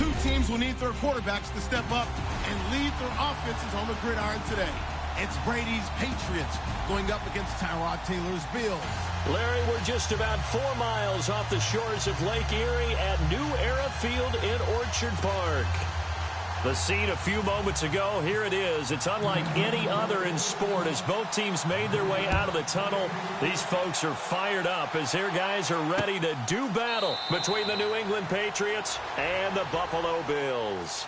Two teams will need their quarterbacks to step up and lead their offenses on the gridiron today. It's Brady's Patriots going up against Tyrod Taylor's Bills. Larry, we're just about 4 miles off the shores of Lake Erie at New Era Field in Orchard Park. The scene a few moments ago, here it is. It's unlike any other in sport as both teams made their way out of the tunnel. These folks are fired up as their guys are ready to do battle between the New England Patriots and the Buffalo Bills.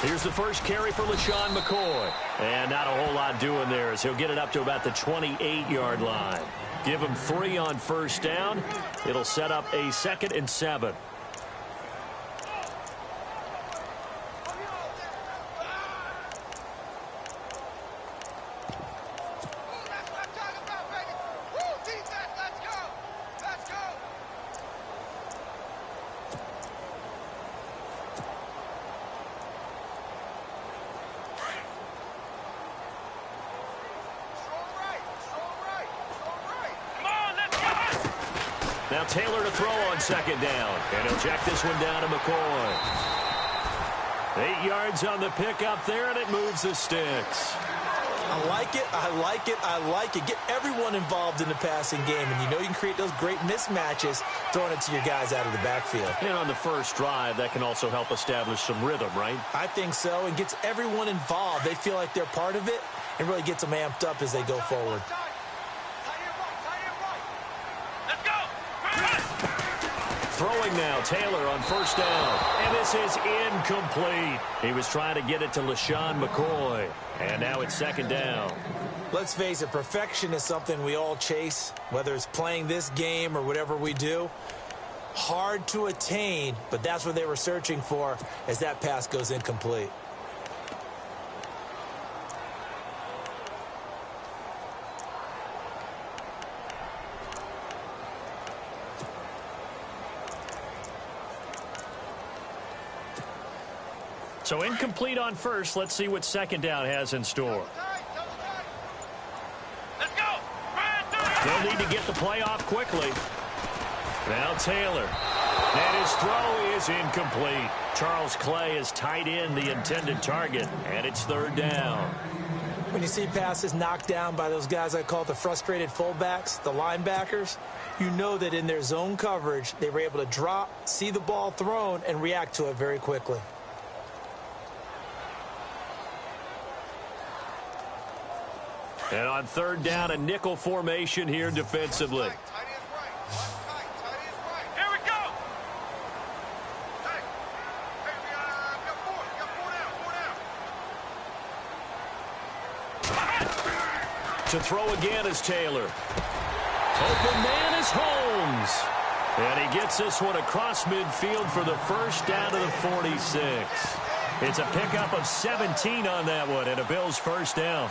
Here's the first carry for LaShawn McCoy. And not a whole lot doing there as he'll get it up to about the 28-yard line. Give him 3 on first down. It'll set up a 2nd and 7. Now Taylor to throw on 2nd down. And he'll check this one down to McCoy. 8 yards on the pickup there, and it moves the sticks. I like it, I like it, I like it. Get everyone involved in the passing game, and you know you can create those great mismatches throwing it to your guys out of the backfield. And on the first drive, that can also help establish some rhythm, right? I think so, and gets everyone involved. They feel like they're part of it, and really gets them amped up as they go forward. Throwing now, Taylor on first down. And this is incomplete. He was trying to get it to LaShawn McCoy. And now it's 2nd down. Let's face it, perfection is something we all chase, whether it's playing this game or whatever we do. Hard to attain, but that's what they were searching for as that pass goes incomplete. So incomplete on first. Let's see what 2nd down has in store. Let's go. They'll need to get the play off quickly. Now Taylor. And his throw is incomplete. Charles Clay is tight in the intended target, and it's 3rd down. When you see passes knocked down by those guys I call the frustrated fullbacks, the linebackers, you know that in their zone coverage, they were able to drop, see the ball thrown, and react to it very quickly. And on 3rd down, a nickel formation here defensively. Here we go. To throw again is Taylor. Open man is Holmes. And he gets this one across midfield for the first down to the 46. It's a pickup of 17 on that one and a Bills first down.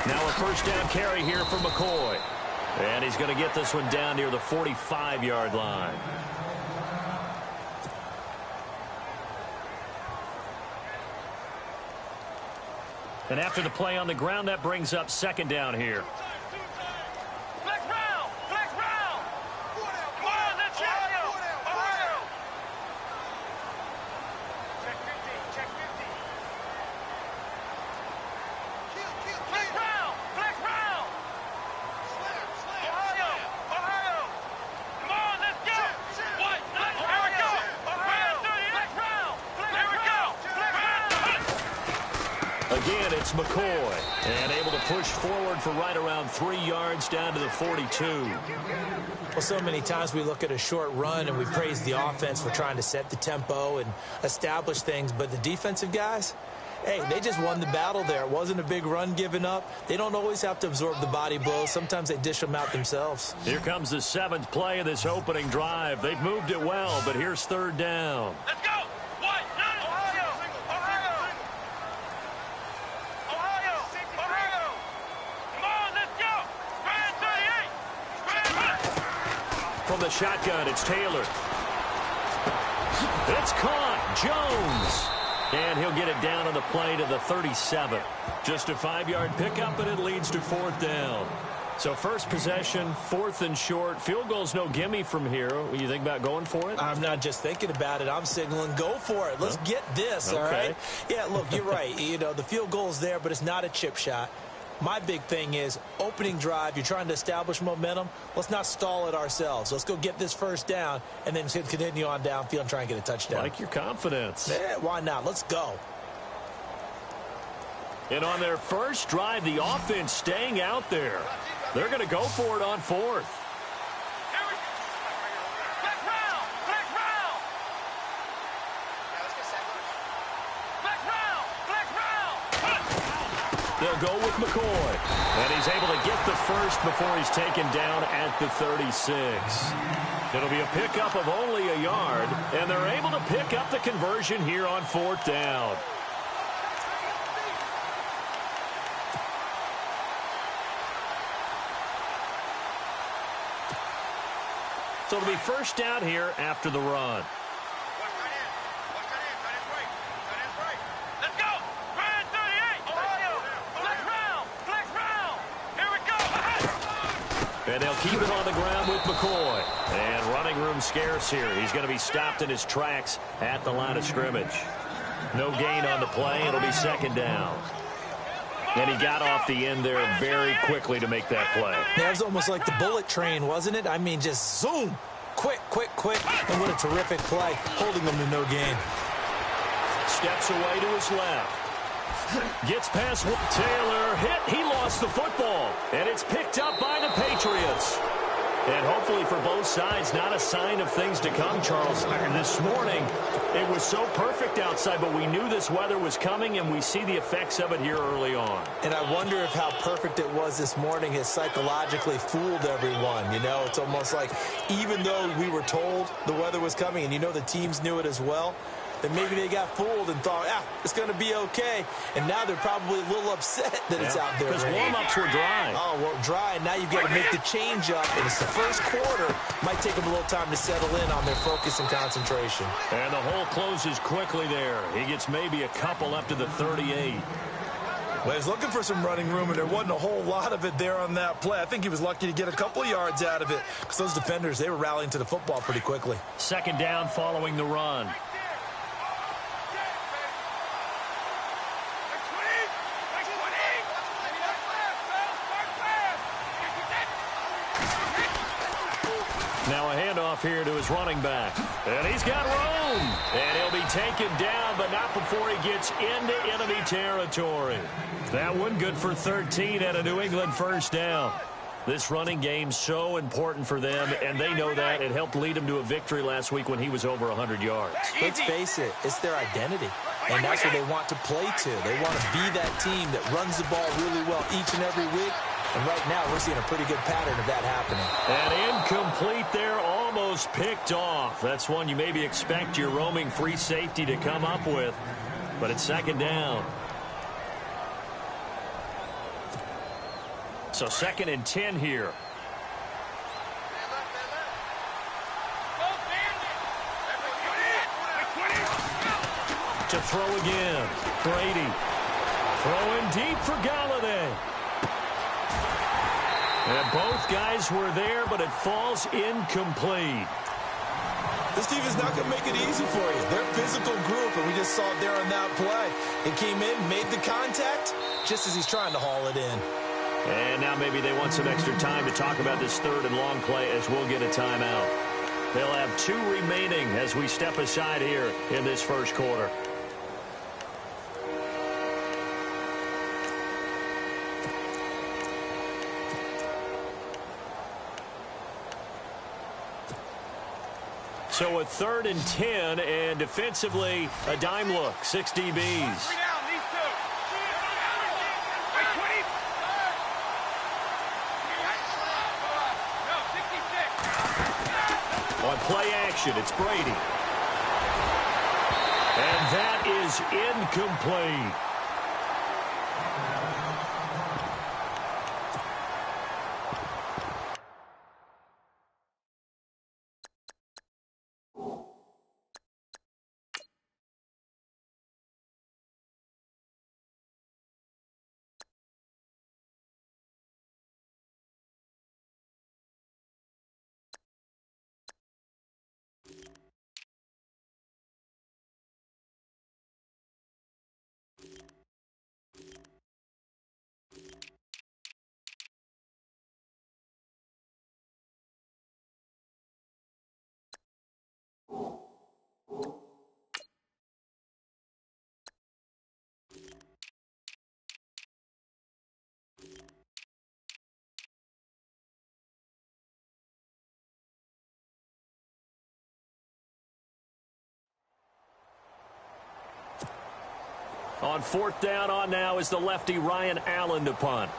Now a first down carry here for McCoy. And he's going to get this one down near the 45-yard line. And after the play on the ground, that brings up 2nd down here. Flex round. Come on, let's check. Ohio. Check 50. Flex round. Ohio. Come on, let's go. What? Here we go. Flex round. Here we go. Flex round. Again, it's McCoy. And able to push forward for right around 3 yards down to the 42. Well, so many times we look at a short run and we praise the offense for trying to set the tempo and establish things. But the defensive guys, hey, they just won the battle there. It wasn't a big run given up. They don't always have to absorb the body blows. Sometimes they dish them out themselves. Here comes the 7th play of this opening drive. They've moved it well, but here's 3rd down. Let's go. White, nine. Ohio. Ohio. Ohio. Ohio. Come on, let's go. Grand 38. Grand. From the shotgun, it's Taylor. It's caught. Jones. And he'll get it down on the play to the 37. Just a 5-yard pickup, and it leads to 4th down. So first possession, 4th and short. Field goal's no gimme from here. What do you think about going for it? I'm not just thinking about it. I'm signaling, go for it. Let's get this, all right? Yeah, look, you're right. You know, the field goal's there, but it's not a chip shot. My big thing is opening drive. You're trying to establish momentum. Let's not stall it ourselves. Let's go get this 1st down and then continue on downfield and try and get a touchdown. Like your confidence. Yeah, why not? Let's go. And on their first drive, the offense staying out there. They're going to go for it on 4th. They'll go with McCoy. And he's able to get the first before he's taken down at the 36. It'll be a pickup of only a yard, and they're able to pick up the conversion here on 4th down. So it'll be 1st down here after the run. Let's go. Grand 38. Ohio. Flex round. Flex round. Here we go. And they'll keep it on the ground with McCoy. And running room scarce here. He's going to be stopped in his tracks at the line of scrimmage. No gain on the play. It'll be 2nd down. And he got off the end there very quickly to make that play. Yeah, it was almost like the bullet train, wasn't it? I mean, just zoom. Quick, quick, quick. And what a terrific play, holding them to no gain. Steps away to his left. Gets past Taylor. Hit. He lost the football. And it's picked up by the Patriots. And hopefully for both sides, not a sign of things to come, Charles. This morning, it was so perfect outside, but we knew this weather was coming, and we see the effects of it here early on. And I wonder if how perfect it was this morning has psychologically fooled everyone. You know, it's almost like even though we were told the weather was coming, and you know the teams knew it as well, then maybe they got fooled and thought, it's going to be okay. And now they're probably a little upset that it's out there. Because warm-ups were dry. Oh, well, dry. And now you've got to make the change up. And it's the first quarter. Might take them a little time to settle in on their focus and concentration. And the hole closes quickly there. He gets maybe a couple up to the 38. Well, he was looking for some running room, and there wasn't a whole lot of it there on that play. I think he was lucky to get a couple of yards out of it because those defenders, they were rallying to the football pretty quickly. 2nd down following the run. Now a handoff here to his running back. And he's got room. And he'll be taken down, but not before he gets into enemy territory. That one good for 13 and a New England 1st down. This running game's so important for them, and they know that. It helped lead them to a victory last week when he was over 100 yards. Let's face it, it's their identity. And that's what they want to play to. They want to be that team that runs the ball really well each and every week. And right now, we're seeing a pretty good pattern of that happening. And incomplete there, almost picked off. That's one you maybe expect your roaming free safety to come up with. But it's 2nd down. So 2nd and 10 here. To throw again. Brady. Throwing deep for Galladay. And both guys were there, but it falls incomplete. This team is not going to make it easy for you. They're a physical group, and we just saw it there on that play. It came in, made the contact, just as he's trying to haul it in. And now maybe they want some extra time to talk about this 3rd and long play as we'll get a timeout. They'll have 2 remaining as we step aside here in this 1st quarter. So a 3rd and 10, and defensively, a dime look, 6 DBs. 3 down, these 2. Wait, 20. No, 66. On play action, it's Brady. And that is incomplete. On 4th down on now is the lefty Ryan Allen to punt.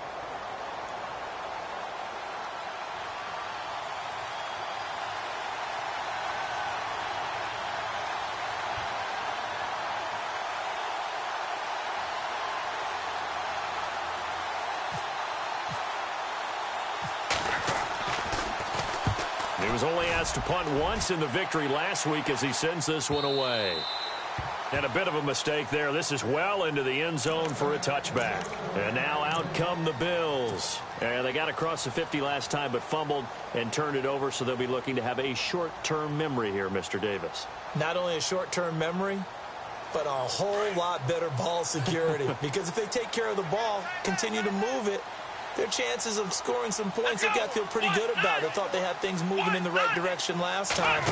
He was only asked to punt once in the victory last week as he sends this one away. And a bit of a mistake there. This is well into the end zone for a touchback. And now out come the Bills. And they got across the 50 last time but fumbled and turned it over, so they'll be looking to have a short-term memory here, Mr. Davis. Not only a short-term memory, but a whole lot better ball security. Because if they take care of the ball, continue to move it, their chances of scoring some points, they've got to feel pretty good about. They thought they had things moving in the right direction last time.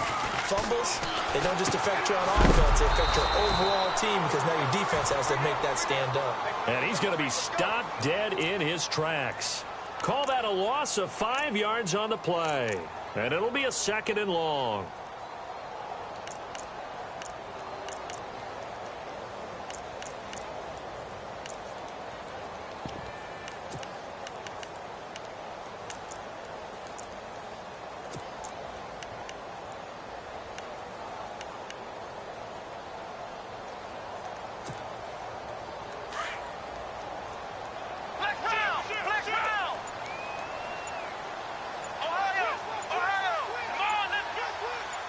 Fumbles, they don't just affect you on offense, they affect your overall team because now your defense has to make that stand up. And he's going to be stopped dead in his tracks. Call that a loss of 5 yards on the play. And it'll be a 2nd and long.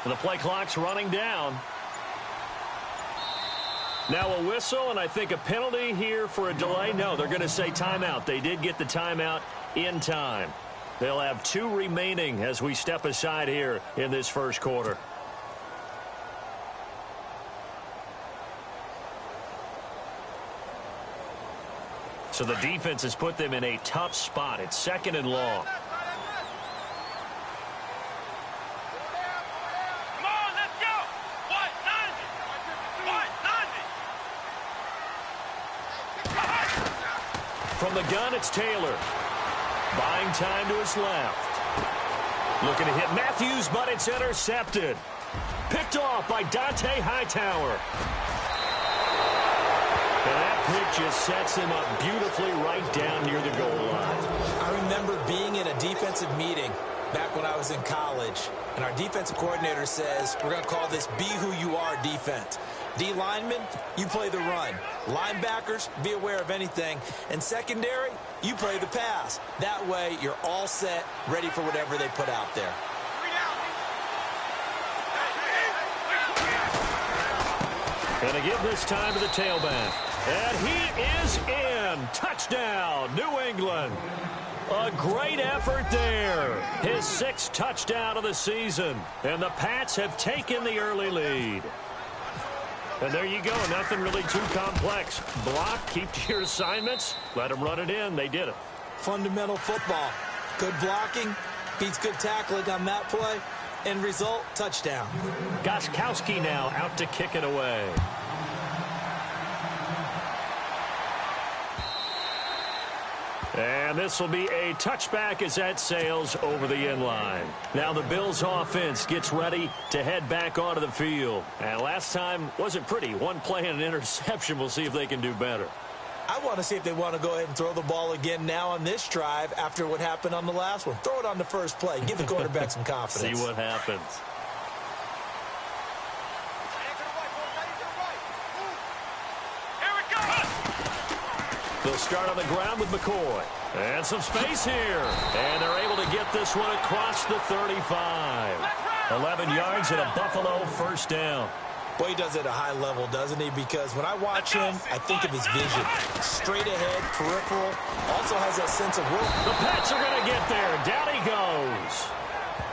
The play clock's running down. Now a whistle, and I think a penalty here for a delay. No, they're going to say timeout. They did get the timeout in time. They'll have 2 remaining as we step aside here in this first quarter. So the defense has put them in a tough spot. It's 2nd and long. From the gun, it's Taylor. Buying time to his left. Looking to hit Matthews, but it's intercepted. Picked off by Dante Hightower. And that pick just sets him up beautifully right down near the goal line. I remember being in a defensive meeting back when I was in college, and our defensive coordinator says, we're going to call this Be Who You Are defense. D linemen, you play the run. Linebackers, be aware of anything. And secondary, you play the pass. That way, you're all set, ready for whatever they put out there. And to give this time to the tailback. And he is in. Touchdown, New England. A great effort there. His 6th touchdown of the season. And the Pats have taken the early lead. And there you go. Nothing really too complex. Block, keep to your assignments. Let them run it in. They did it. Fundamental football. Good blocking beats good tackling on that play. End result, touchdown. Gostkowski now out to kick it away. And And this will be a touchback as that sails over the end line. Now the Bills offense gets ready to head back onto the field. And last time wasn't pretty. One play and an interception. We'll see if they can do better. I want to see if they want to go ahead and throw the ball again now on this drive after what happened on the last one. Throw it on the first play. Give the quarterback some confidence. See what happens. Here we go. They'll start on the ground with McCoy. And some space here. And they're able to get this one across the 35. 11 yards and a Buffalo first down. Boy, he does it at a high level, doesn't he? Because when I watch him, I think of his vision. Straight ahead, peripheral. Also has that sense of will. The Pats are going to get there. Down he goes.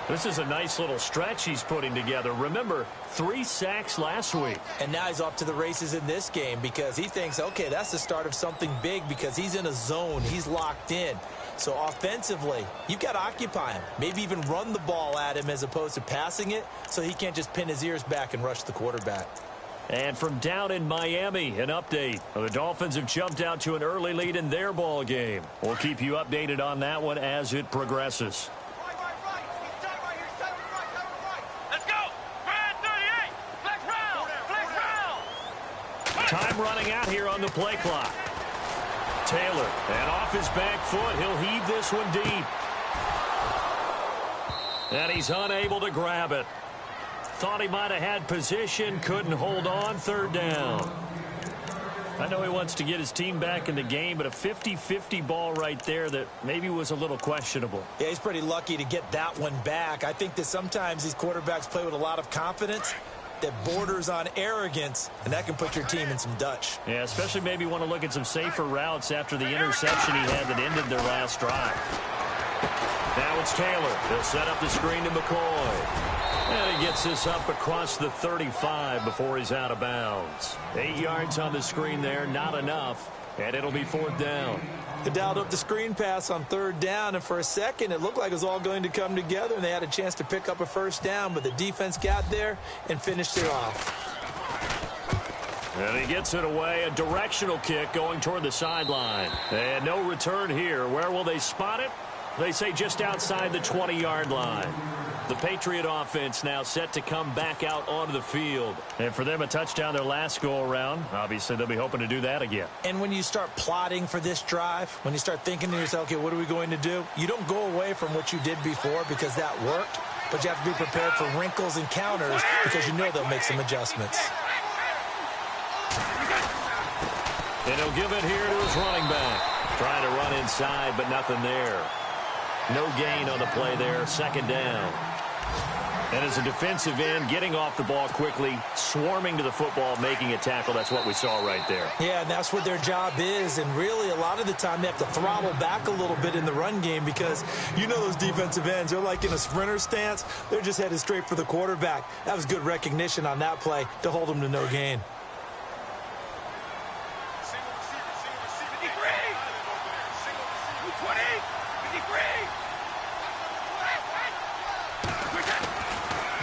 This is a nice little stretch he's putting together. Remember, 3 sacks last week. And now he's off to the races in this game because he thinks, okay, that's the start of something big because he's in a zone. He's locked in. So offensively, you've got to occupy him. Maybe even run the ball at him as opposed to passing it so he can't just pin his ears back and rush the quarterback. And from down in Miami, an update. The Dolphins have jumped out to an early lead in their ball game. We'll keep you updated on that one as it progresses. Let's go. Red 38. Flex round. Flex round. Time running out here on the play clock. Taylor, and off his back foot, he'll heave this one deep. And he's unable to grab it. Thought he might have had position, couldn't hold on, third down. I know he wants to get his team back in the game, but a 50-50 ball right there that maybe was a little questionable. Yeah, he's pretty lucky to get that one back. I think that sometimes these quarterbacks play with a lot of confidence that borders on arrogance, and that can put your team in some Dutch. Yeah, especially maybe want to look at some safer routes after the interception he had that ended their last drive. Now it's Taylor. He'll set up the screen to McCoy. And he gets this up across the 35 before he's out of bounds. 8 yards on the screen there, not enough, and it'll be fourth down. They dialed up the screen pass on third down, and for a second it looked like it was all going to come together, and they had a chance to pick up a first down, but the defense got there and finished it off. And he gets it away, a directional kick going toward the sideline. And no return here. Where will they spot it? They say just outside the 20-yard line. The Patriot offense now set to come back out onto the field. And for them, a touchdown their last go-around. Obviously, they'll be hoping to do that again. And when you start plotting for this drive, when you start thinking to yourself, okay, what are we going to do? You don't go away from what you did before because that worked, but you have to be prepared for wrinkles and counters because you know they'll make some adjustments. And he'll give it here to his running back. Trying to run inside, but nothing there. No gain on the play there, second down. And as a defensive end, getting off the ball quickly, swarming to the football, making a tackle, that's what we saw right there. Yeah, and that's what their job is. And really, a lot of the time, they have to throttle back a little bit in the run game because you know those defensive ends, they're like in a sprinter stance. They're just headed straight for the quarterback. That was good recognition on that play to hold them to no gain.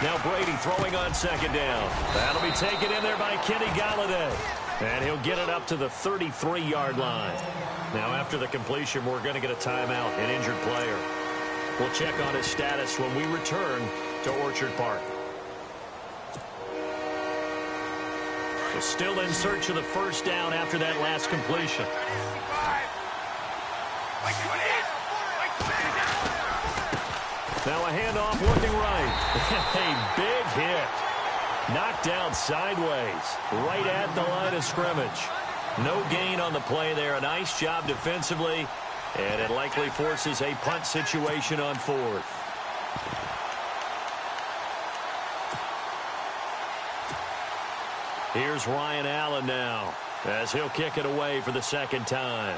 Now Brady throwing on second down. That'll be taken in there by Kenny Galladay. And he'll get it up to the 33-yard line. Now after the completion, we're going to get a timeout, an injured player. We'll check on his status when we return to Orchard Park. So still in search of the first down after that last completion. Now a handoff looking right. A big hit. Knocked down sideways. Right at the line of scrimmage. No gain on the play there. A nice job defensively. And it likely forces a punt situation on fourth. Here's Ryan Allen now as he'll kick it away for the second time.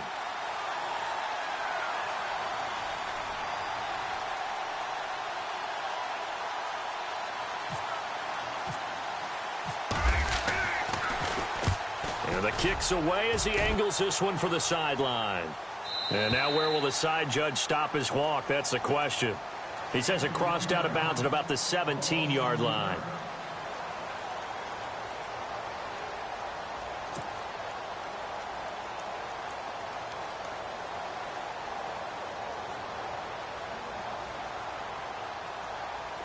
And the kick's away as he angles this one for the sideline. And now where will the side judge stop his walk? That's the question. He says it crossed out of bounds at about the 17-yard line.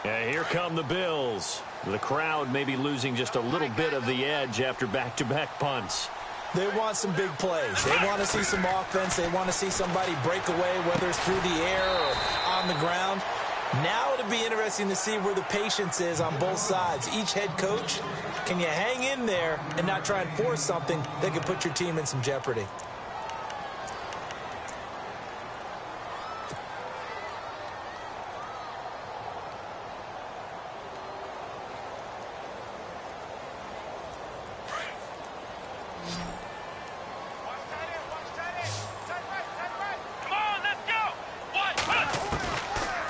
Yeah, here come the Bills. The crowd may be losing just a little bit of the edge after back-to-back punts. They want some big plays. They want to see some offense. They want to see somebody break away, whether it's through the air or on the ground. Now it'll be interesting to see where the patience is on both sides. Each head coach, can you hang in there and not try and force something that could put your team in some jeopardy?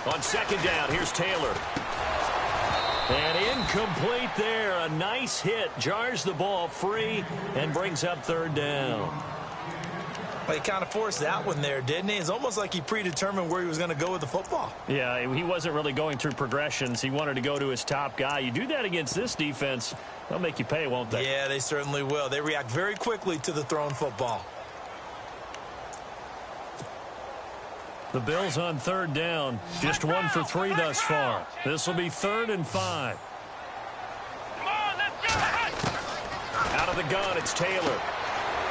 On second down, here's Taylor. And incomplete there. A nice hit. Jars the ball free and brings up third down. Well, he kind of forced that one there, didn't he? It's almost like he predetermined where he was going to go with the football. Yeah, he wasn't really going through progressions. He wanted to go to his top guy. You do that against this defense, they'll make you pay, won't they? Yeah, they certainly will. They react very quickly to the thrown football. The Bills on third down. Just 1 for 3 thus far. This will be 3rd and 5. Come on, let's go! Out of the gun, it's Taylor.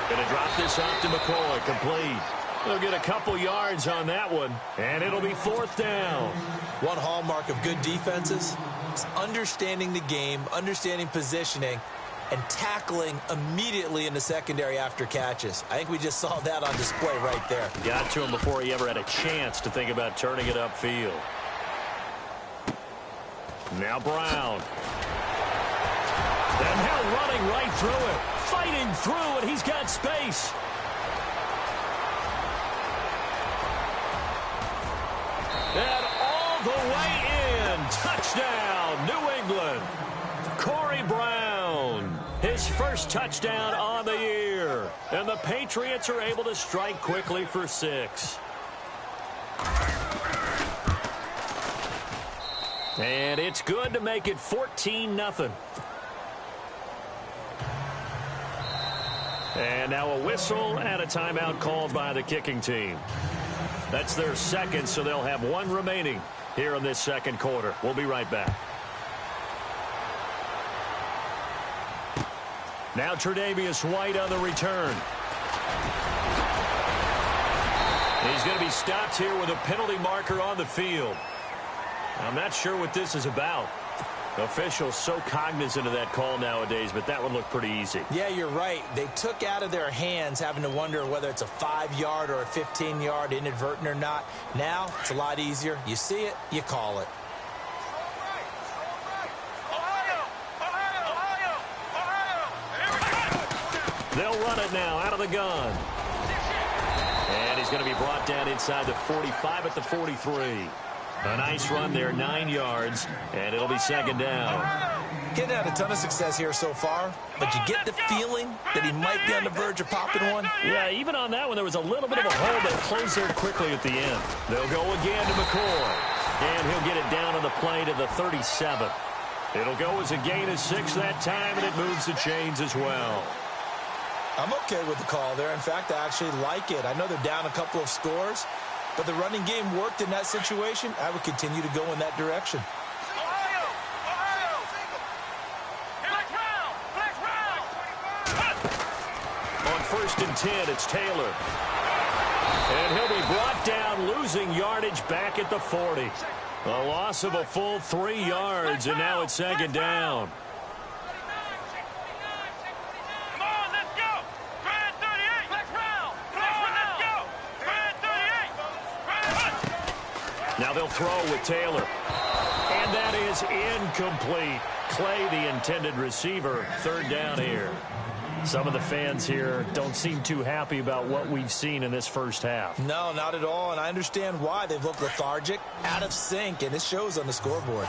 Going to drop this off to McCoy. Complete. They'll get a couple yards on that one, and it'll be 4th down. One hallmark of good defenses is understanding the game, understanding positioning, and tackling immediately in the secondary after catches. I think we just saw that on display right there. Got to him before he ever had a chance to think about turning it upfield. Now Brown. And now running right through it. Fighting through it. He's got space. And all the way in. Touchdown, New England. Corey Brown. His first touchdown on the year. And the Patriots are able to strike quickly for 6. And it's good to make it 14-0. And now a whistle and a timeout called by the kicking team. That's their second, so they'll have 1 remaining here in this second quarter. We'll be right back. Now Tre'Davious White on the return. He's going to be stopped here with a penalty marker on the field. I'm not sure what this is about. Officials so cognizant of that call nowadays, but that would look pretty easy. Yeah, you're right. They took out of their hands having to wonder whether it's a 5-yard or a 15-yard inadvertent or not. Now it's a lot easier. You see it, you call it. They'll run it now out of the gun. And he's going to be brought down inside the 45 at the 43. A nice run there, 9 yards, and it'll be second down. Getting had a ton of success here so far, but you get the feeling that he might be on the verge of popping one. Yeah, even on that one, there was a little bit of a hole that closed there quickly at the end. They'll go again to McCoy, and he'll get it down on the play to the 37. It'll go as a gain of 6 that time, and it moves the chains as well. I'm okay with the call there. In fact, I actually like it. I know they're down a couple of scores, but the running game worked in that situation. I would continue to go in that direction. On 1st and 10, it's Taylor. And he'll be brought down, losing yardage back at the 40. A loss of a full 3 yards, and now it's second down. Now they'll throw with Taylor. And that is incomplete. Clay, the intended receiver, 3rd down here. Some of the fans here don't seem too happy about what we've seen in this first half. No, not at all, and I understand why. They've looked lethargic, out of sync, and it shows on the scoreboard.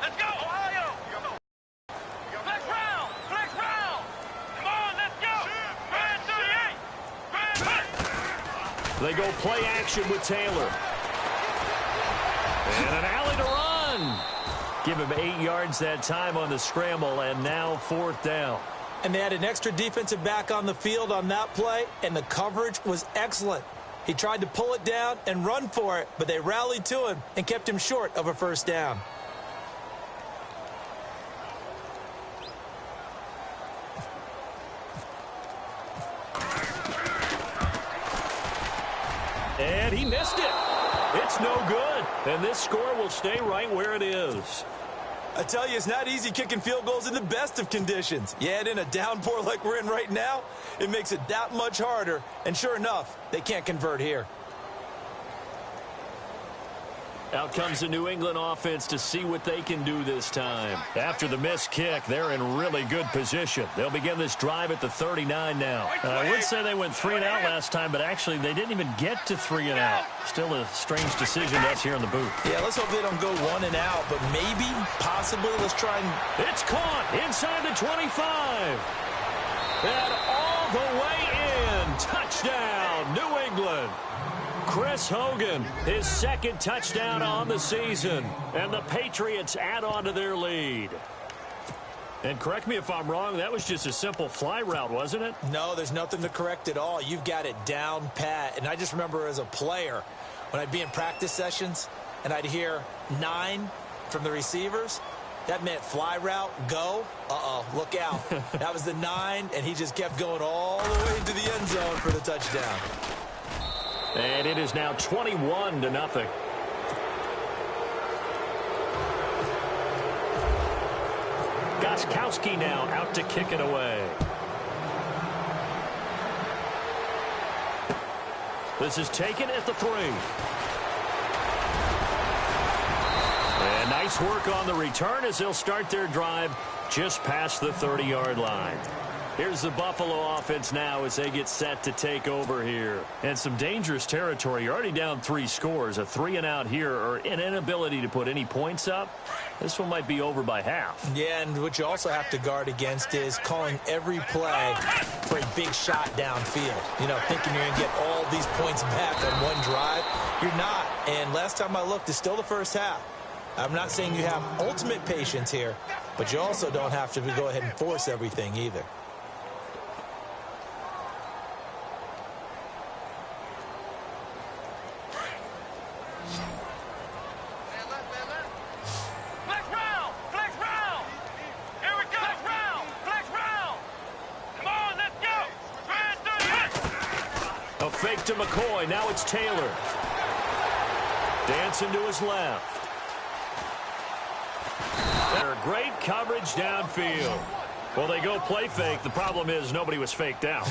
Let's go, Ohio! Flex round! Flex round! Come on, let's go! Brand 38! They go play action with Taylor. And an alley to run. Give him 8 yards that time on the scramble, and now 4th down. And they had an extra defensive back on the field on that play, and the coverage was excellent. He tried to pull it down and run for it, but they rallied to him and kept him short of a first down. And he missed it. It's no good. And this score will stay right where it is. I tell you, it's not easy kicking field goals in the best of conditions. You add in a downpour like we're in right now, it makes it that much harder. And sure enough, they can't convert here. Out comes the New England offense to see what they can do this time. After the missed kick, they're in really good position. They'll begin this drive at the 39 now. I would say they went 3 and out last time, but actually they didn't even get to 3 and out. Still a strange decision to us here in the booth. Yeah, let's hope they don't go 1 and out, but maybe, possibly, let's try and... It's caught inside the 25. And all the way in. Touchdown, New England. Chris Hogan, his second touchdown on the season. And the Patriots add on to their lead. And correct me if I'm wrong, that was just a simple fly route, wasn't it? No, there's nothing to correct at all. You've got it down pat. And I just remember as a player, when I'd be in practice sessions and I'd hear 9 from the receivers, that meant fly route, go. Uh-oh, look out. That was the 9, and he just kept going all the way into the end zone for the touchdown. And it is now 21-0. Gostkowski now out to kick it away. This is taken at the 3. And nice work on the return as they'll start their drive just past the 30-yard line. Here's the Buffalo offense now as they get set to take over here. And some dangerous territory. You're already down 3 scores. A 3 and out here or an inability to put any points up. This one might be over by half. Yeah, and what you also have to guard against is calling every play for a big shot downfield. You know, thinking you're going to get all these points back on one drive. You're not. And last time I looked, it's still the first half. I'm not saying you have ultimate patience here, but you also don't have to go ahead and force everything either. Fake to McCoy. Now it's Taylor. Dancing to his left. Great coverage downfield. Well, they go play fake. The problem is nobody was faked out.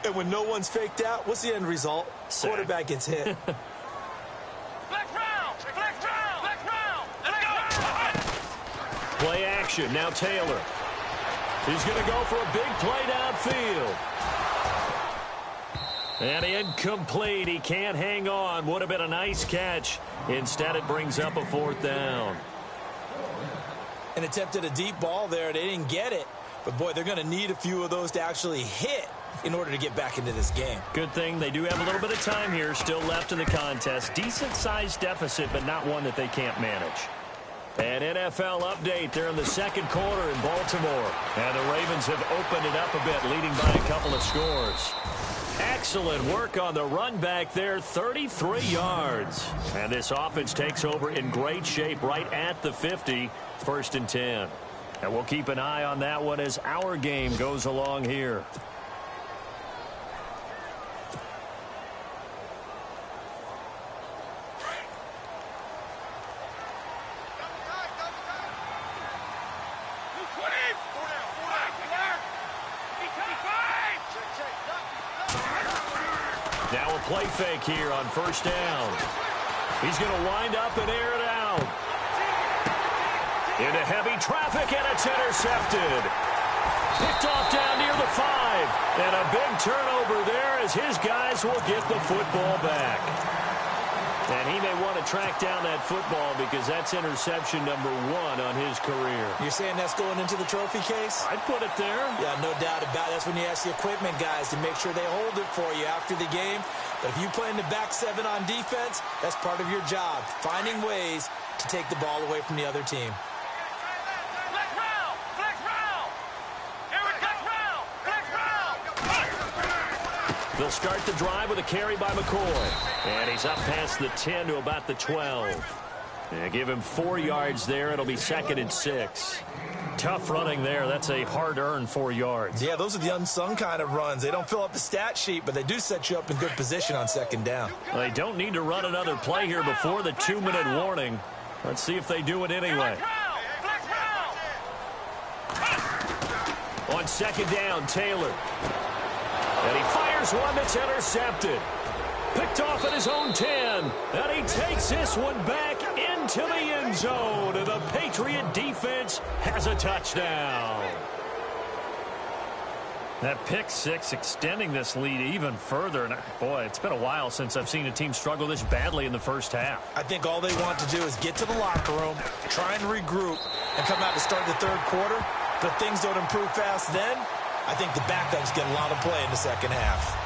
And when no one's faked out, what's the end result? Sack. Quarterback gets hit. Play action. Now Taylor. He's going to go for a big play downfield. And incomplete. He can't hang on. Would have been a nice catch. Instead, it brings up a 4th down. And attempted a deep ball there. They didn't get it. But, boy, they're going to need a few of those to actually hit in order to get back into this game. Good thing they do have a little bit of time here still left in the contest. Decent-sized deficit, but not one that they can't manage. An NFL update. They're in the second quarter in Baltimore. And the Ravens have opened it up a bit, leading by a couple of scores. Excellent work on the run back there, 33 yards. And this offense takes over in great shape right at the 50, 1st and 10. And we'll keep an eye on that one as our game goes along here. Now a play fake here on 1st down. He's going to wind up and air it out. Into heavy traffic, and it's intercepted. Picked off down near the 5. And a big turnover there as his guys will get the football back. And he may want to track down that football because that's interception number 1 on his career. You're saying that's going into the trophy case? I'd put it there. Yeah, no doubt about it. That's when you ask the equipment guys to make sure they hold it for you after the game. But if you play in the back 7 on defense, that's part of your job, finding ways to take the ball away from the other team. They'll start the drive with a carry by McCoy. And he's up past the 10 to about the 12. Yeah, give him 4 yards there. It'll be 2nd and 6. Tough running there. That's a hard-earned 4 yards. Yeah, those are the unsung kind of runs. They don't fill up the stat sheet, but they do set you up in good position on 2nd down. Well, they don't need to run another play here before the 2-minute warning. Let's see if they do it anyway. On 2nd down, Taylor. And he fires one that's intercepted. Picked off at his own 10. And he takes this one back into the end zone. And the Patriot defense has a touchdown. That pick six extending this lead even further. And boy, it's been a while since I've seen a team struggle this badly in the first half. I think all they want to do is get to the locker room, try and regroup, and come out to start the 3rd quarter. But if things don't improve fast then, I think the backups get a lot of play in the 2nd half.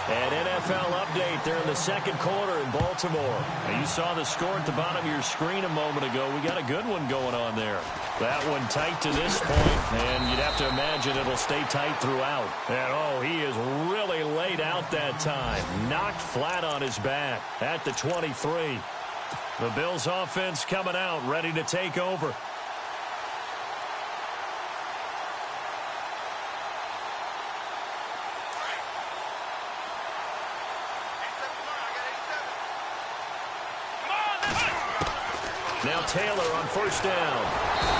An NFL update there in the 2nd quarter in Baltimore. Now, you saw the score at the bottom of your screen a moment ago. We got a good one going on there. That one tight to this point, and you'd have to imagine it'll stay tight throughout. And, oh, he is really laid out that time. Knocked flat on his back at the 23. The Bills offense coming out, ready to take over. Now Taylor on 1st down.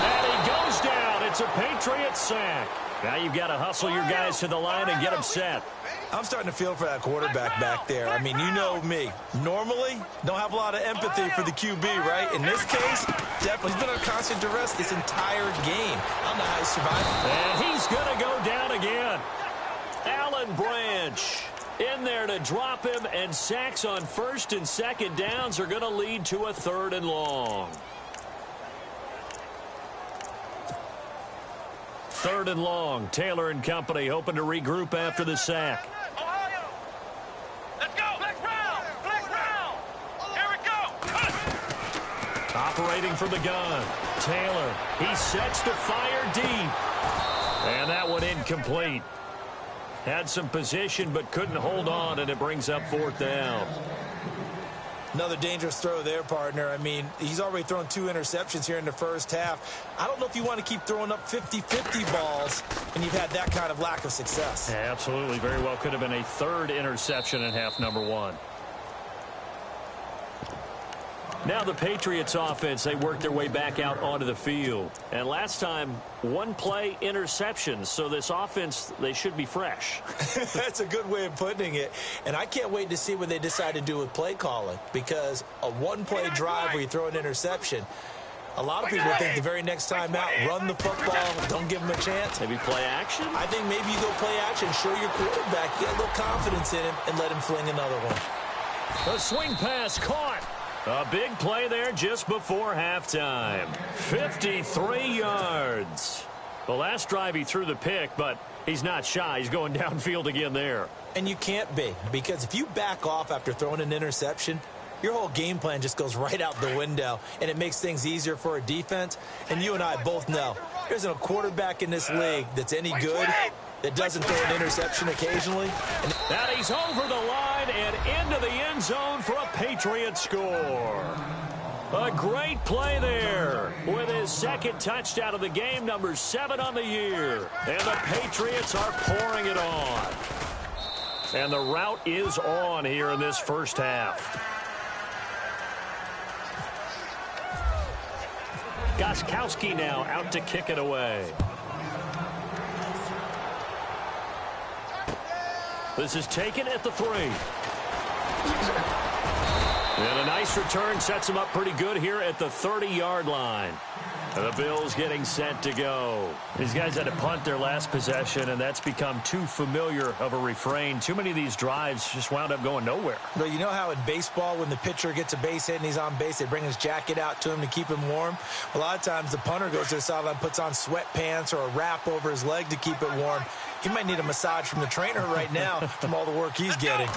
And he goes down. It's a Patriot sack. Now you've got to hustle your guys to the line and get them set. I'm starting to feel for that quarterback back there. I mean, you know me. Normally, don't have a lot of empathy for the QB, right? In this case, definitely he's been on constant duress this entire game. I don't know how he survived. And he's going to go down again. Alan Branch in there to drop him, and sacks on 1st and 2nd downs are going to lead to a 3rd and long. 3rd and long. Taylor and company hoping to regroup after the sack. Ohio. Let's go. Flex round. Flex round. Here we go. Operating from the gun. Taylor. He sets to fire deep. And that one incomplete. Had some position but couldn't hold on, and it brings up 4th down. Another dangerous throw there, partner. I mean, he's already thrown 2 interceptions here in the first half. I don't know if you want to keep throwing up 50-50 balls, and you've had that kind of lack of success. Yeah, absolutely. Very well could have been a 3rd interception in half number 1. Now the Patriots offense, they work their way back out onto the field. And last time, 1-play interceptions. So this offense, they should be fresh. That's a good way of putting it. And I can't wait to see what they decide to do with play calling. Because a 1-play drive where you throw an interception, a lot of people think the very next time out, run the football, don't give them a chance. Maybe play action? I think maybe you go play action, show your quarterback, get a little confidence in him, and let him fling another one. A swing pass caught. A big play there just before halftime. 53 yards. The last drive he threw the pick, but he's not shy. He's going downfield again there. And you can't be, because if you back off after throwing an interception, your whole game plan just goes right out the window, and it makes things easier for a defense. And you and I both know there's a quarterback in this league that's any good that doesn't throw an interception occasionally. And he's over the line and into the end zone for a Patriot score. A great play there with his 2nd touchdown of the game, number 7 on the year. And the Patriots are pouring it on. And the route is on here in this first half. Gostkowski now out to kick it away. This is taken at the 3. And a nice return sets him up pretty good here at the 30-yard line. The Bills getting set to go. These guys had to punt their last possession, and that's become too familiar of a refrain. Too many of these drives just wound up going nowhere. But you know how in baseball, when the pitcher gets a base hit and he's on base, they bring his jacket out to him to keep him warm? A lot of times the punter goes to the sideline, puts on sweatpants or a wrap over his leg to keep it warm. He might need a massage from the trainer right now from all the work he's getting.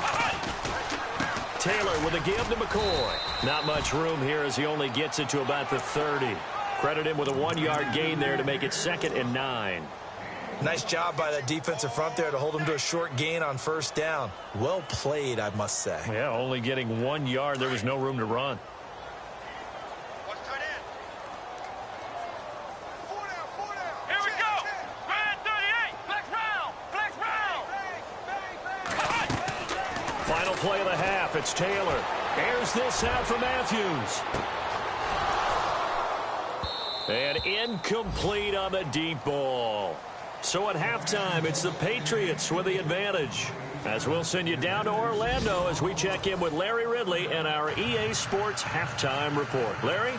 Taylor with a give to McCoy. Not much room here as he only gets it to about the 30. Credit him with a 1-yard gain there to make it 2nd and 9. Nice job by that defensive front there to hold them to a short gain on first down. Well played, I must say. Yeah, only getting 1 yard. There was no room to run. Here we go. Red 38. Flex round. Flex round. Final play of the half. It's Taylor. Airs this out for Matthews. And incomplete on the deep ball. So at halftime, it's the Patriots with the advantage. As we'll send you down to Orlando as we check in with Larry Ridley and our EA Sports halftime report. Larry?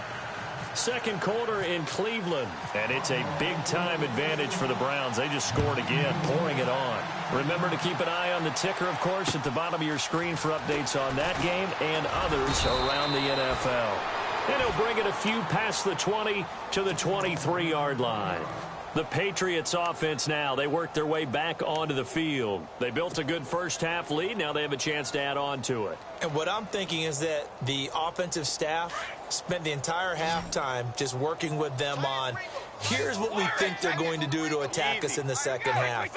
Second quarter in Cleveland, and it's a big-time advantage for the Browns. They just scored again, pouring it on. Remember to keep an eye on the ticker, of course, at the bottom of your screen for updates on that game and others around the NFL. And he'll bring it a few past the 20 to the 23-yard line. The Patriots offense now, they work their way back onto the field. They built a good first-half lead. Now they have a chance to add on to it. And what I'm thinking is that the offensive staff spent the entire halftime just working with them on, here's what we think they're going to do to attack us in the second half.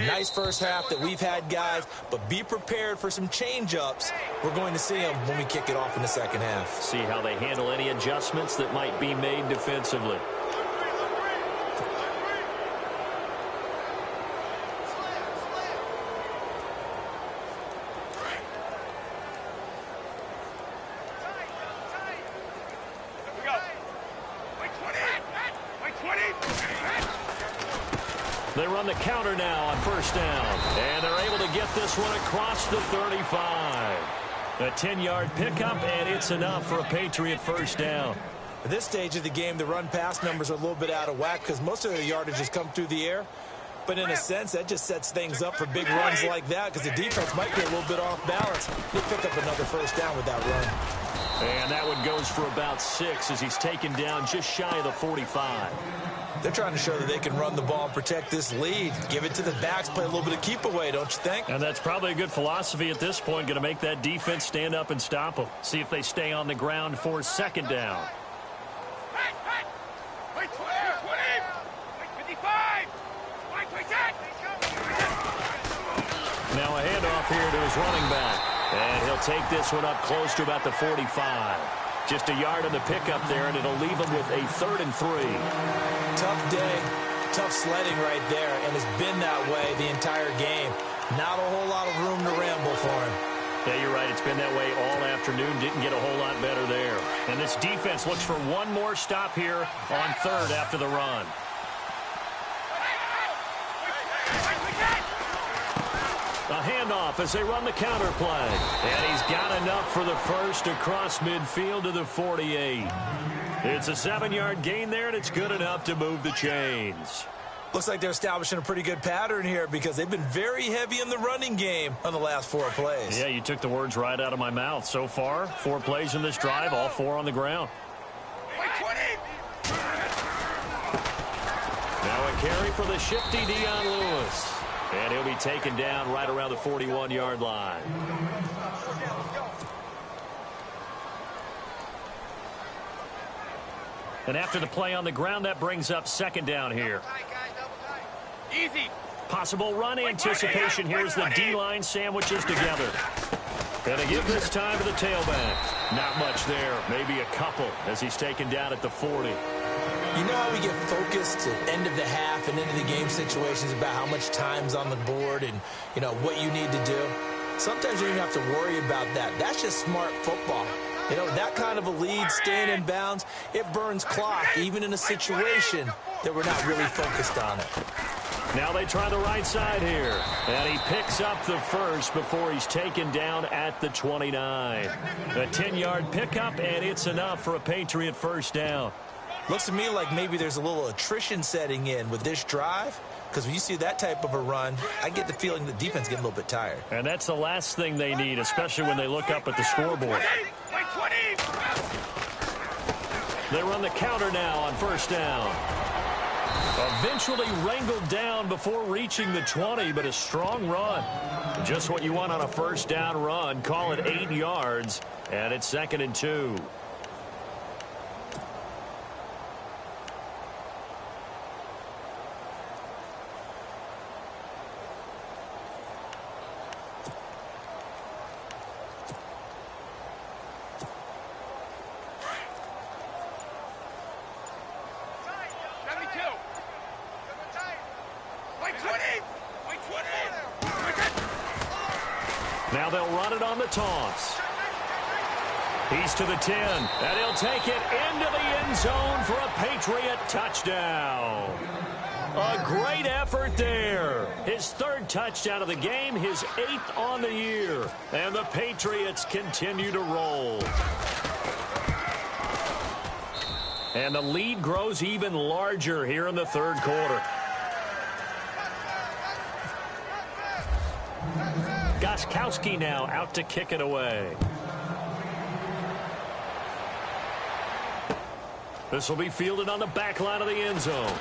Nice first half that we've had, guys, but be prepared for some change-ups. We're going to see them when we kick it off in the second half. See how they handle any adjustments that might be made defensively. They run the counter now on first down. And they're able to get this one across the 35. A 10-yard pickup, and it's enough for a Patriot first down. At this stage of the game, the run-pass numbers are a little bit out of whack because most of the yardage has come through the air. But in a sense, that just sets things up for big runs like that because the defense might be a little bit off balance. They pick up another first down with that run. And that one goes for about 6 as he's taken down just shy of the 45. They're trying to show that they can run the ball and protect this lead. Give it to the backs, play a little bit of keep away, don't you think? And that's probably a good philosophy at this point, going to make that defense stand up and stop them. See if they stay on the ground for second down. Wait 20. Wait 55. Wait 10. Now a handoff here to his running back. And he'll take this one up close to about the 45. Just a yard on the pickup there, and it'll leave him with a 3rd and 3. Tough day, tough sledding right there, and it's been that way the entire game. Not a whole lot of room to ramble for him. Yeah, you're right. It's been that way all afternoon. Didn't get a whole lot better there. And this defense looks for one more stop here on 3rd after the run. A handoff as they run the counter play. And he's got enough for the first across midfield to the 48. It's a 7-yard gain there, and it's good enough to move the chains. Looks like they're establishing a pretty good pattern here because they've been very heavy in the running game on the last 4 plays. Yeah, you took the words right out of my mouth. So far, 4 plays in this drive, all 4 on the ground. Now a carry for the shifty Dion Lewis. And he'll be taken down right around the 41-yard line. And after the play on the ground, that brings up second down here. Easy. Possible run anticipation. Here's the D-line sandwiches together. Gonna give this time to the tailback. Not much there. Maybe a couple as he's taken down at the 40. You know how we get focused at end of the half and into the game situations about how much time's on the board and, you know, what you need to do? Sometimes you don't even have to worry about that. That's just smart football. You know, that kind of a lead, staying in bounds, it burns clock, even in a situation that we're not really focused on it. Now they try the right side here. And he picks up the first before he's taken down at the 29. A 10-yard pickup, and it's enough for a Patriot first down. Looks to me like maybe there's a little attrition setting in with this drive, because when you see that type of a run, I get the feeling the defense getting a little bit tired. And that's the last thing they need, especially when they look up at the scoreboard. They run the counter now on first down. Eventually wrangled down before reaching the 20, but a strong run. Just what you want on a first down run. Call it 8 yards, and it's 2nd and 2. they'll run it on the toss. He's to the 10, and he'll take it into the end zone for a Patriot touchdown. A great effort there. His third touchdown of the game, his 8th on the year. And the Patriots continue to roll. And the lead grows even larger here in the third quarter. Gostkowski now out to kick it away. This will be fielded on the back line of the end zone.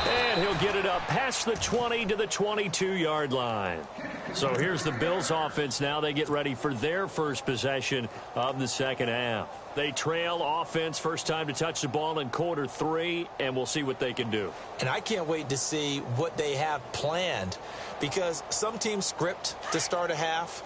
And he'll get it up past the 20 to the 22-yard line. So here's the Bills offense now. They get ready for their first possession of the second half. They trail offense first time to touch the ball in quarter 3, and we'll see what they can do. And I can't wait to see what they have planned, because some teams script to start a half.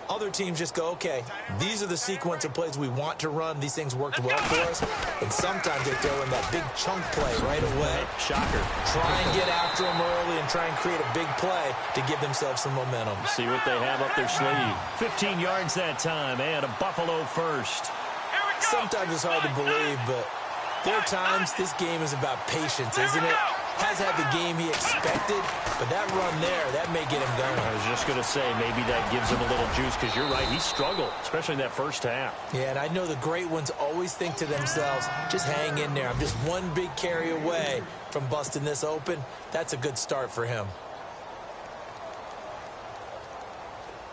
Other teams just go, okay, these are the sequence of plays we want to run. These things worked well for us. And sometimes they throw in that big chunk play right away. Shocker. Try and get after them early and try and create a big play to give themselves some momentum. See what they have up their sleeve. 15 yards that time, and a Buffalo first. Sometimes it's hard to believe, but there are times this game is about patience, isn't it? Has had the game he expected, but that run there, that may get him going. I was just going to say, maybe that gives him a little juice, because you're right, he struggled, especially in that first half. Yeah, and I know the great ones always think to themselves, just hang in there. I'm just one big carry away from busting this open. That's a good start for him.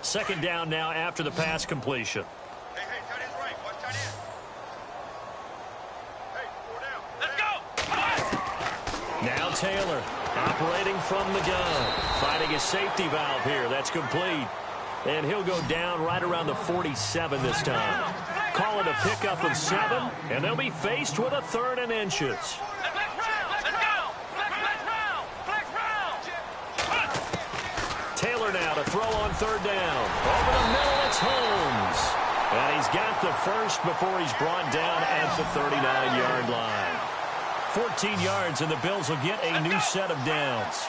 Second down now after the pass completion. Hey, tight end's right. Watch tight end. Hey, 4 down. Let's go. Now Taylor operating from the gun. Finding a safety valve here. That's complete. And he'll go down right around the 47 this time. Call it a pickup of 7, and they'll be faced with a 3rd and inches. Taylor now to throw on 3rd down. Over the middle, it's Holmes. And he's got the first before he's brought down at the 39-yard line. 14 yards, and the Bills will get a new set of downs.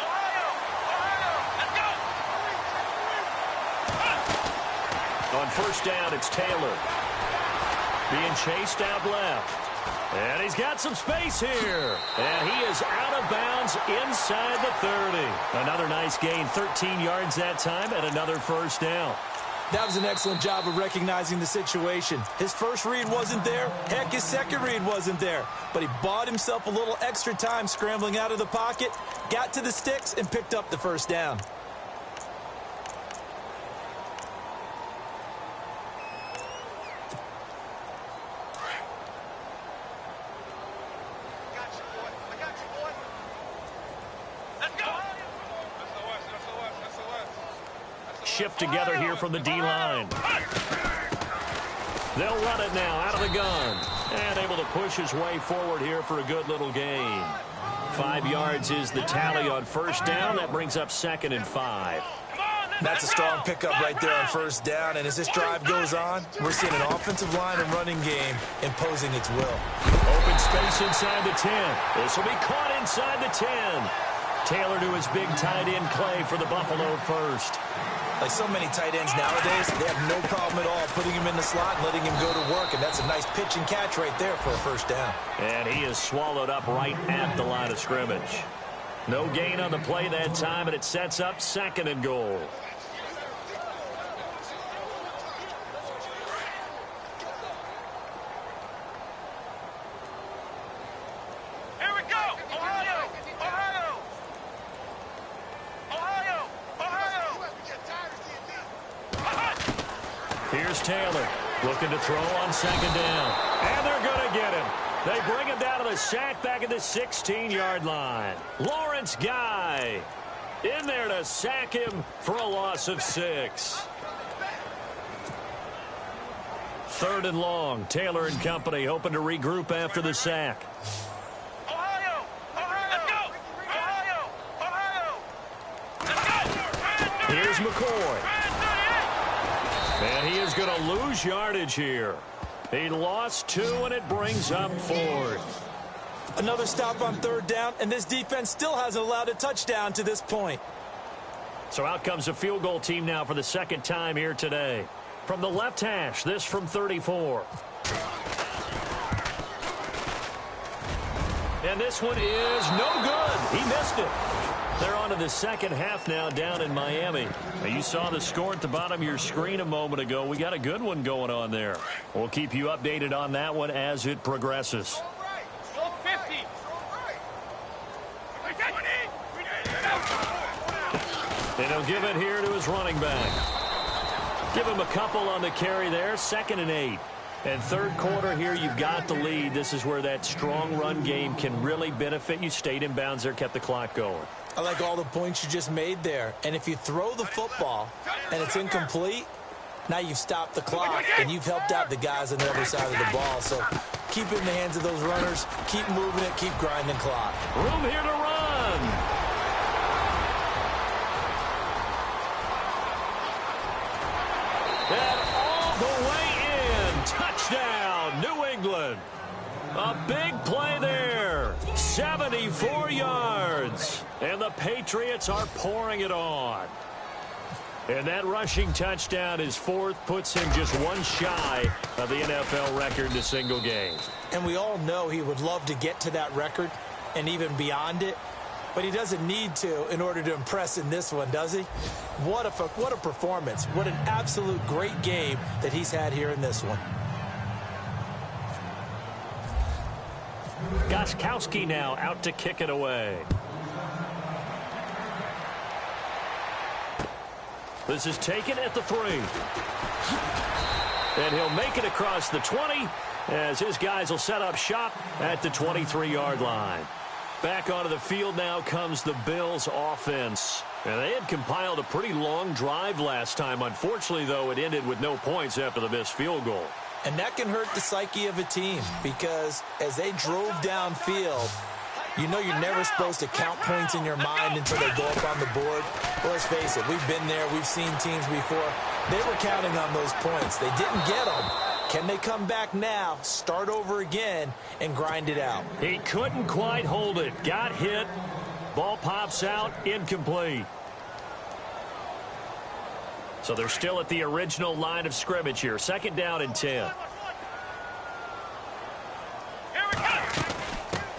On first down, it's Taylor. Being chased out left. And he's got some space here. And he is out of bounds inside the 30. Another nice gain, 13 yards that time, and another first down. That was an excellent job of recognizing the situation. His first read wasn't there. Heck, his second read wasn't there. But he bought himself a little extra time scrambling out of the pocket, got to the sticks, and picked up the first down. Shift together here from the D-line. They'll run it now out of the gun. And able to push his way forward here for a good little gain. 5 yards is the tally on first down. That brings up 2nd and 5. That's a strong pickup right there on first down. And as this drive goes on, we're seeing an offensive line and running game imposing its will. Open space inside the 10. This will be caught inside the 10. Taylor to his big tight end Clay for the Buffalo first. Like so many tight ends nowadays, they have no problem at all putting him in the slot and letting him go to work, and that's a nice pitch and catch right there for a first down. And he is swallowed up right at the line of scrimmage. No gain on the play that time, and it sets up 2nd and goal. Here's Taylor looking to throw on 2nd down. And they're going to get him. They bring him down to the sack back at the 16-yard line. Lawrence Guy in there to sack him for a loss of 6. 3rd and long. Taylor and company hoping to regroup after the sack. Here's McCoy. And he is going to lose yardage here. He lost 2, and it brings up 4th. Another stop on 3rd down, and this defense still hasn't allowed a touchdown to this point. So out comes a field goal team now for the second time here today. From the left hash, this from 34. And this one is no good. He missed it. They're on to the second half now down in Miami. Now, you saw the score at the bottom of your screen a moment ago. We got a good one going on there. We'll keep you updated on that one as it progresses. And he'll give it here to his running back. Give him a couple on the carry there. 2nd and 8. And third quarter here, you've got the lead. This is where that strong run game can really benefit you. Stayed in bounds there, kept the clock going. I like all the points you just made there. And if you throw the football and it's incomplete, now you've stopped the clock and you've helped out the guys on the other side of the ball. So keep it in the hands of those runners. Keep moving it. Keep grinding clock. Room here to run. And all the way in. Touchdown, New England. A big play there. 74 yards. And the Patriots are pouring it on. And that rushing touchdown is 4th, puts him just one shy of the NFL record in a single game. And we all know he would love to get to that record and even beyond it. But he doesn't need to in order to impress in this one, does he? What a performance. What an absolute great game that he's had here in this one. Gostkowski now out to kick it away. This is taken at the 3. And he'll make it across the 20 as his guys will set up shop at the 23-yard line. Back onto the field now comes the Bills offense. And they had compiled a pretty long drive last time. Unfortunately, though, it ended with no points after the missed field goal. And that can hurt the psyche of a team because as they drove downfield, you know you're never supposed to count points in your mind until they go up on the board. Well, let's face it, we've been there. We've seen teams before. They were counting on those points. They didn't get them. Can they come back now, start over again, and grind it out? He couldn't quite hold it. Got hit. Ball pops out. Incomplete. So they're still at the original line of scrimmage here. 2nd down and 10.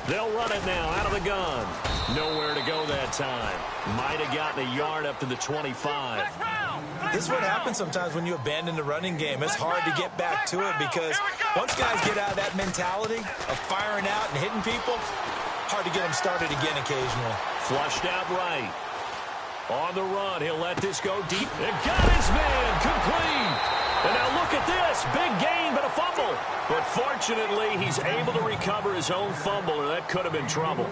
They'll run it now out of the gun. Nowhere to go that time. Might have gotten a yard up to the 25. This is what happens sometimes when you abandon the running game. It's hard to get back to it because once guys get out of that mentality of firing out and hitting people, hard to get them started again occasionally. Flushed out right. On the run, he'll let this go deep. And got his man complete. And now look at this. Big gain, but a fumble. But fortunately, he's able to recover his own fumble, or that could have been trouble.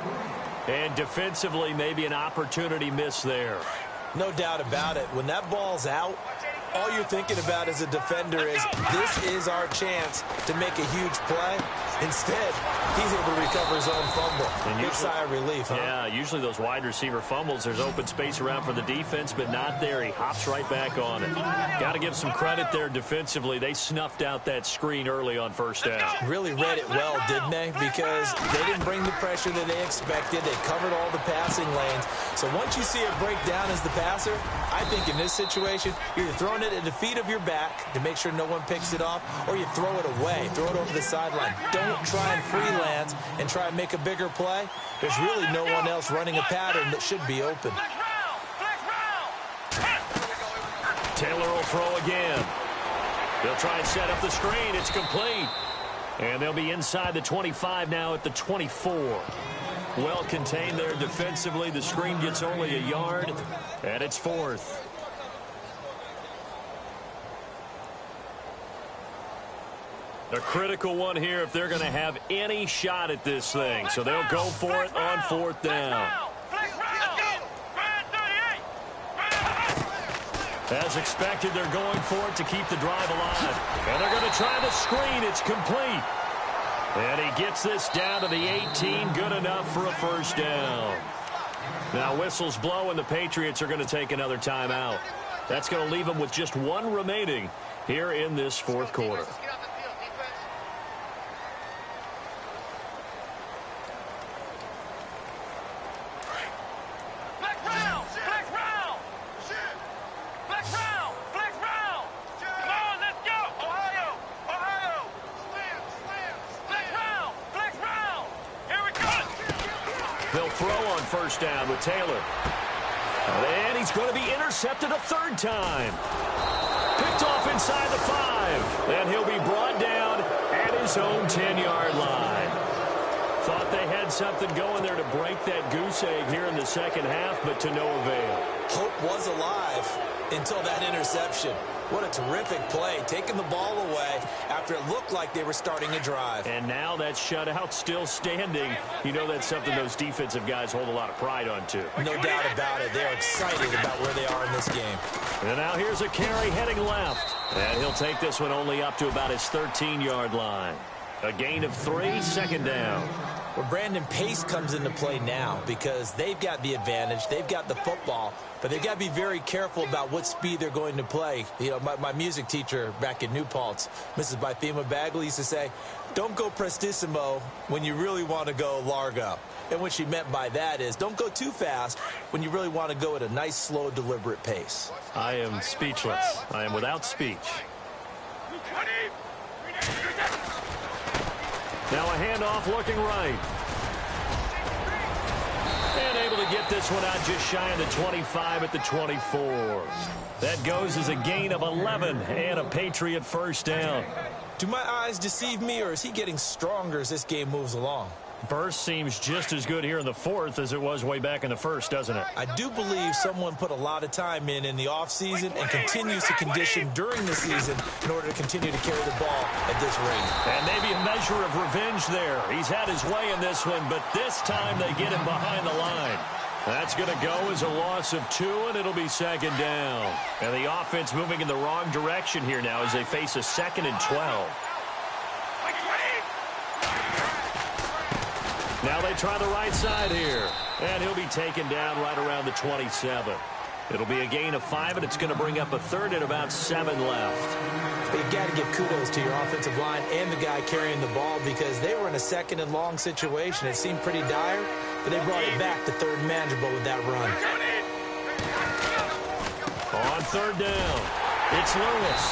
And defensively, maybe an opportunity missed there. No doubt about it. When that ball's out, all you're thinking about as a defender is this is our chance to make a huge play. Instead, he's able to recover his own fumble. Big sigh of relief, huh? Yeah, usually those wide receiver fumbles, there's open space around for the defense, but not there. He hops right back on it. Got to give some credit there defensively. They snuffed out that screen early on 1st down. Really read it well, didn't they? Because they didn't bring the pressure that they expected. They covered all the passing lanes. So once you see it break down as the passer, I think in this situation, you're either throwing it at the feet of your back to make sure no one picks it off, or you throw it away, throw it over the sideline. Don't try and freelance and try and make a bigger play. There's really no one else running a pattern that should be open. Taylor will throw again. They'll try and set up the screen. It's complete. And they'll be inside the 25 now at the 24. Well contained there defensively. The screen gets only a yard, and it's 4th. A critical one here if they're going to have any shot at this thing. So they'll go for it on 4th down. As expected, they're going for it to keep the drive alive. And they're going to try the screen. It's complete. And he gets this down to the 18. Good enough for a 1st down. Now whistles blow, and the Patriots are going to take another timeout. That's going to leave them with just one remaining here in this 4th quarter. first down with Taylor. And he's going to be intercepted a third time. Picked off inside the 5. And he'll be brought down at his own 10-yard line. Thought they had something going there to break that goose egg here in the second half, but to no avail. Hope was alive until that interception. What a terrific play, taking the ball away after it looked like they were starting a drive. And now that shutout still standing. You know that's something those defensive guys hold a lot of pride on, too. No doubt about it. They're excited about where they are in this game. And now here's a carry heading left. And he'll take this one only up to about his 13-yard line. A gain of 3, second down. Well, Brandon, pace comes into play now because they've got the advantage. They've got the football, but they've got to be very careful about what speed they're going to play. You know, my music teacher back in New Paltz, Mrs. Bythema Bagley, used to say, don't go prestissimo when you really want to go largo. And what she meant by that is don't go too fast when you really want to go at a nice, slow, deliberate pace. I am speechless. I am without speech. Now a handoff looking right. And able to get this one out just shy of the 25 at the 24. That goes as a gain of 11 and a Patriot first down. Do my eyes deceive me, or is he getting stronger as this game moves along? Burst seems just as good here in the fourth as it was way back in the first, doesn't it? I do believe someone put a lot of time in the offseason and continues to condition during the season in order to continue to carry the ball at this rate. And maybe a measure of revenge there. He's had his way in this one, but this time they get him behind the line. That's going to go as a loss of 2, and it'll be second down. And the offense moving in the wrong direction here now as they face a 2nd and 12. Now they try the right side here. And he'll be taken down right around the 27. It'll be a gain of 5, and it's going to bring up a 3rd and about 7 left. You've got to give kudos to your offensive line and the guy carrying the ball because they were in a 2nd and long situation. It seemed pretty dire, but they brought it back to 3rd manageable with that run. On 3rd down, it's Lewis.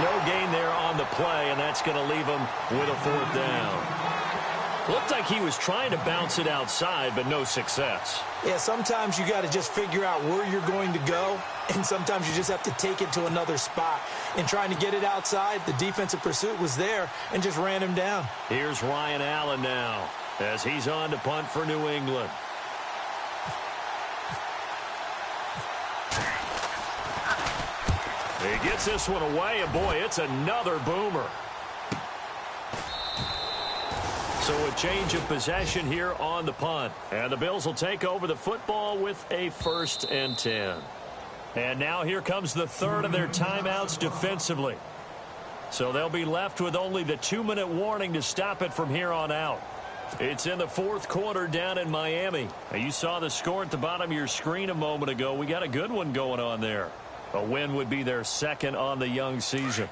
No gain there on the play, and that's going to leave him with a 4th down. Looked like he was trying to bounce it outside, but no success. Yeah, sometimes you got to just figure out where you're going to go, and sometimes you just have to take it to another spot. In trying to get it outside, the defensive pursuit was there and just ran him down. Here's Ryan Allen now as he's on to punt for New England. He gets this one away, and boy, it's another boomer. So a change of possession here on the punt. And the Bills will take over the football with a 1st and 10. And now here comes the 3rd of their timeouts defensively. So they'll be left with only the 2-minute warning to stop it from here on out. It's in the 4th quarter down in Miami. Now, you saw the score at the bottom of your screen a moment ago. We got a good one going on there. A win would be their 2nd on the young season.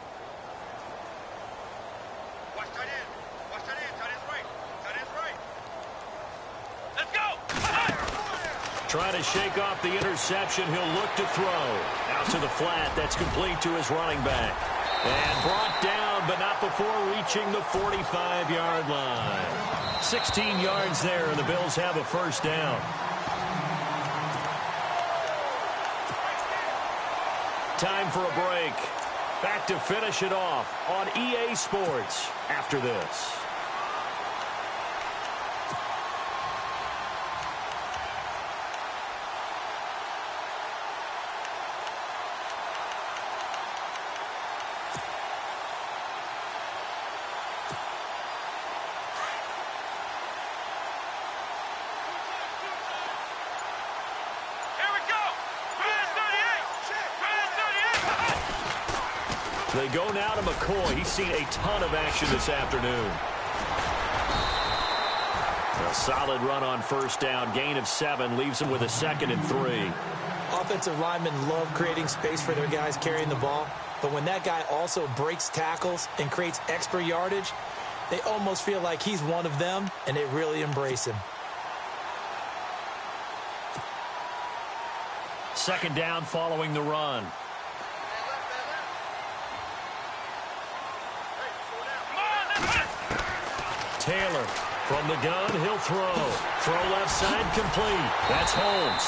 Trying to shake off the interception. He'll look to throw. Out to the flat. That's complete to his running back. And brought down, but not before reaching the 45-yard line. 16 yards there, and the Bills have a 1st down. Time for a break. Back to finish it off on EA Sports after this. They go now to McCoy. He's seen a ton of action this afternoon. A solid run on 1st down. Gain of 7 leaves him with a 2nd and 3. Offensive linemen love creating space for their guys carrying the ball. But when that guy also breaks tackles and creates extra yardage, they almost feel like he's one of them, and they really embrace him. 2nd down following the run. Taylor From the gun, he'll throw. Throw left side complete. That's Holmes.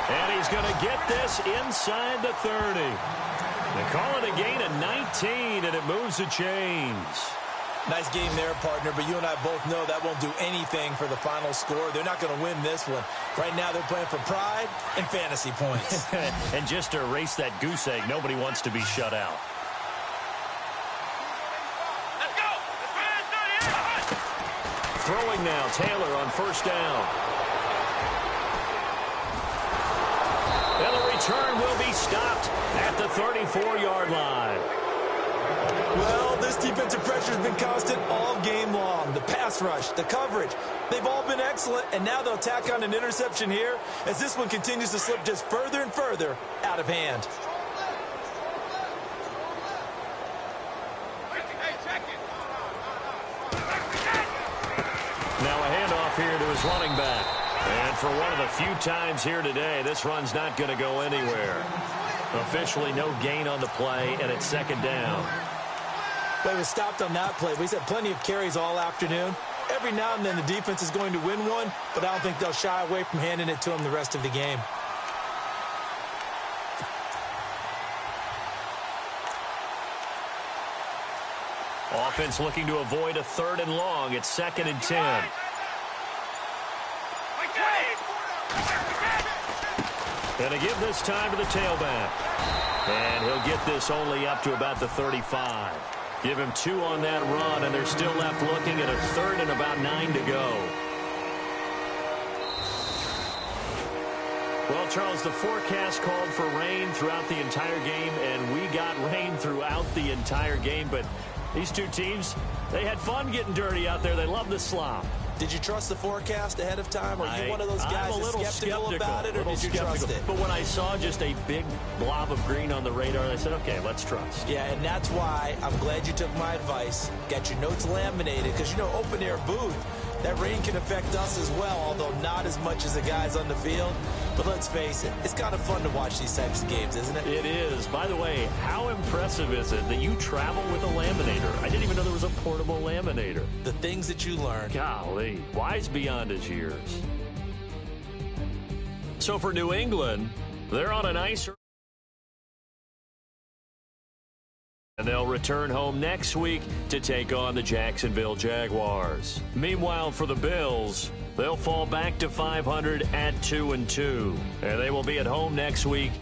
And he's going to get this inside the 30. They call it a gain of 19, and it moves the chains. Nice game there, partner, but you and I both know that won't do anything for the final score. They're not going to win this one. Right now, they're playing for pride and fantasy points. And just to erase that goose egg, nobody wants to be shut out. Let's go. Let's finish 38. Throwing now, Taylor on first down. And the return will be stopped at the 34-yard line. Well, this defensive pressure has been constant all game long. The pass rush, the coverage, they've all been excellent, and now they'll tack on an interception here as this one continues to slip just further and further out of hand. Now a handoff here to his running back. And for one of the few times here today, this run's not going to go anywhere. Officially no gain on the play, and it's second down. Well, he was stopped on that play. He's had plenty of carries all afternoon. Every now and then the defense is going to win one, but I don't think they'll shy away from handing it to him the rest of the game. Offense looking to avoid a 3rd and long. It's 2nd and 10. And to give this time to the tailback. And he'll get this only up to about the 35. Give him 2 on that run, and they're still left looking at a 3rd and about 9 to go. Well, Charles, the forecast called for rain throughout the entire game, and we got rain throughout the entire game. But these two teams, they had fun getting dirty out there. They love the slop. Did you trust the forecast ahead of time? Are you one of those guys I'm a little skeptical about it, or did you trust it? But when I saw just a big blob of green on the radar, I said, okay, let's trust. Yeah, and that's why I'm glad you took my advice. Got your notes laminated, because, you know, open-air booth, that rain can affect us as well, although not as much as the guys on the field. But let's face it, it's kind of fun to watch these types of games, isn't it? It is. By the way, how impressive is it that you travel with a laminator? I didn't even know there was a portable laminator. The things that you learn. Golly, wise beyond his years. So for New England, they're on an ice. And they'll return home next week to take on the Jacksonville Jaguars. Meanwhile, for the Bills, they'll fall back to 500 at 2-2. And they will be at home next week.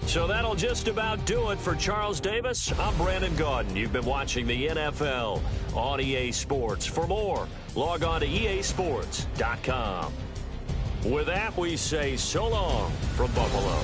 So that'll just about do it for Charles Davis. I'm Brandon Gaudin. You've been watching the NFL on EA Sports. For more, log on to easports.com. With that, we say so long from Buffalo.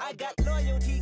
I got loyalty.